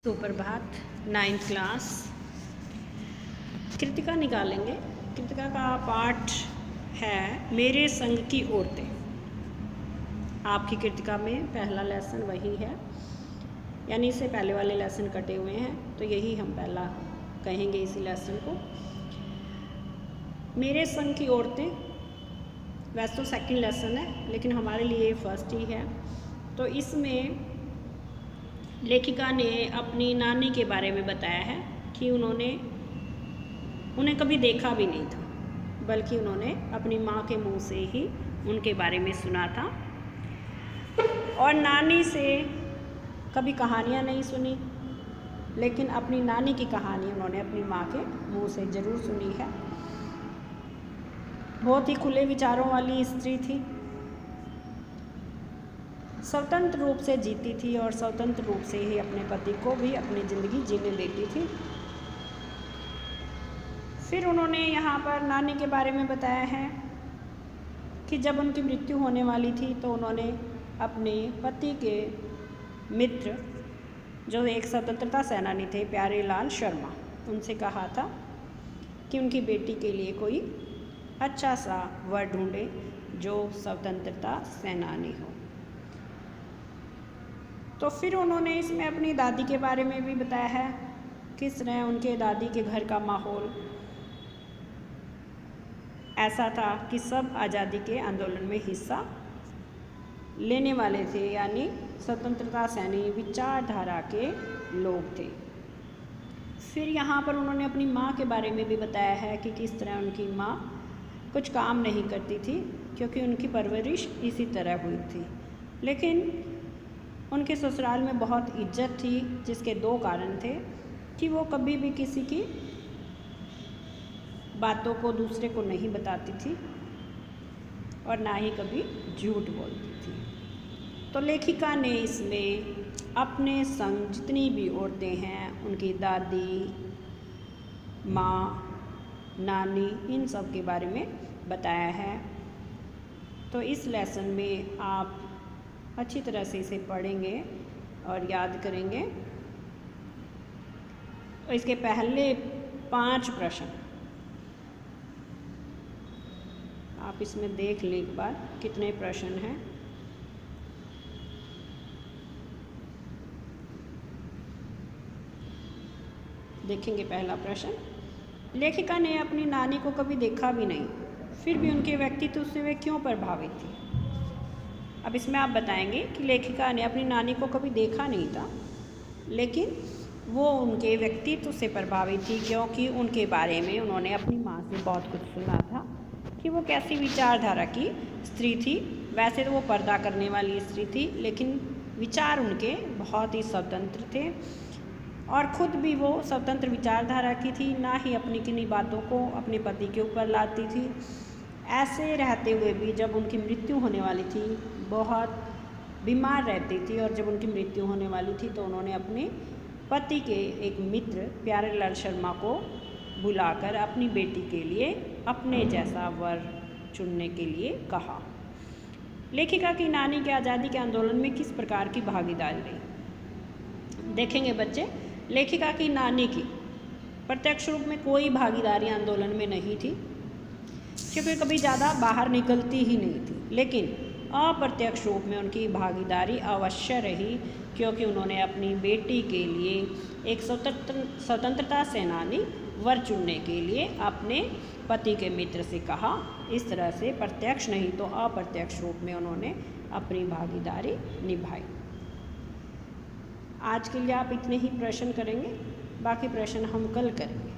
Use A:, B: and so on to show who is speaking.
A: सुप्रभात। 9th class Kritika निकालेंगे। कृतिका का पाठ है मेरे संग की औरतें। आपकी कृतिका में पहला लेसन वही है, यानी इससे पहले वाले लेसन कटे हुए हैं, तो यही हम पहला कहेंगे इसी लेसन को। मेरे संग की औरतें वैसे तो सेकंड लेसन है, लेकिन हमारे लिए फर्स्ट ही है। तो इसमें लेखिका ने अपनी नानी के बारे में बताया है कि उन्हें कभी देखा भी नहीं था, बल्कि उन्होंने अपनी माँ के मुंह से ही उनके बारे में सुना था। और नानी से कभी कहानियाँ नहीं सुनी, लेकिन अपनी नानी की कहानी उन्होंने अपनी माँ के मुंह से ज़रूर सुनी है। बहुत ही खुले विचारों वाली स्त्री थी, स्वतंत्र रूप से जीती थी और स्वतंत्र रूप से ही अपने पति को भी अपनी ज़िंदगी जीने देती थी। फिर उन्होंने यहाँ पर नानी के बारे में बताया है कि जब उनकी मृत्यु होने वाली थी तो उन्होंने अपने पति के मित्र, जो एक स्वतंत्रता सेनानी थे, प्यारेलाल शर्मा, उनसे कहा था कि उनकी बेटी के लिए कोई अच्छा सा वर ढूंढे जो स्वतंत्रता सेनानी हो। तो फिर उन्होंने इसमें अपनी दादी के बारे में भी बताया है, किस तरह उनके दादी के घर का माहौल ऐसा था कि सब आज़ादी के आंदोलन में हिस्सा लेने वाले थे, यानी स्वतंत्रता सैनिक विचारधारा के लोग थे। फिर यहाँ पर उन्होंने अपनी माँ के बारे में भी बताया है कि किस तरह उनकी माँ कुछ काम नहीं करती थी, क्योंकि उनकी परवरिश इसी तरह हुई थी। लेकिन उनके ससुराल में बहुत इज्जत थी, जिसके दो कारण थे कि वो कभी भी किसी की बातों को दूसरे को नहीं बताती थी और ना ही कभी झूठ बोलती थी। तो लेखिका ने इसमें अपने संग जितनी भी औरतें हैं, उनकी दादी, माँ, नानी, इन सब के बारे में बताया है। तो इस लेसन में आप अच्छी तरह से इसे पढ़ेंगे और याद करेंगे। तो इसके पहले 5 प्रश्न आप इसमें देख लें एक बार कितने प्रश्न हैं। देखेंगे पहला प्रश्न, लेखिका ने अपनी नानी को कभी देखा भी नहीं, फिर भी उनके व्यक्तित्व से वे क्यों प्रभावित थी। अब इसमें आप बताएंगे कि लेखिका ने अपनी नानी को कभी देखा नहीं था, लेकिन वो उनके व्यक्तित्व से प्रभावित थी, क्योंकि उनके बारे में उन्होंने अपनी माँ से बहुत कुछ सुना था कि वो कैसी विचारधारा की स्त्री थी। वैसे तो वो पर्दा करने वाली स्त्री थी, लेकिन विचार उनके बहुत ही स्वतंत्र थे और ख़ुद भी वो स्वतंत्र विचारधारा की थी, ना ही अपनी किन्हीं बातों को अपने पति के ऊपर लाती थी। ऐसे रहते हुए भी जब उनकी मृत्यु होने वाली थी, बहुत बीमार रहती थी, और जब उनकी मृत्यु होने वाली थी तो उन्होंने अपने पति के एक मित्र प्यारेलाल शर्मा को बुलाकर अपनी बेटी के लिए अपने जैसा वर चुनने के लिए कहा। लेखिका की नानी के आज़ादी के आंदोलन में किस प्रकार की भागीदारी रही। देखेंगे बच्चे, लेखिका की नानी की प्रत्यक्ष रूप में कोई भागीदारी आंदोलन में नहीं थी, क्योंकि कभी ज़्यादा बाहर निकलती ही नहीं थी, लेकिन अप्रत्यक्ष रूप में उनकी भागीदारी अवश्य रही, क्योंकि उन्होंने अपनी बेटी के लिए एक स्वतंत्रता सेनानी वर चुनने के लिए अपने पति के मित्र से कहा। इस तरह से प्रत्यक्ष नहीं तो अप्रत्यक्ष रूप में उन्होंने अपनी भागीदारी निभाई। आज के लिए आप इतने ही प्रश्न करेंगे, बाकी प्रश्न हम कल करेंगे।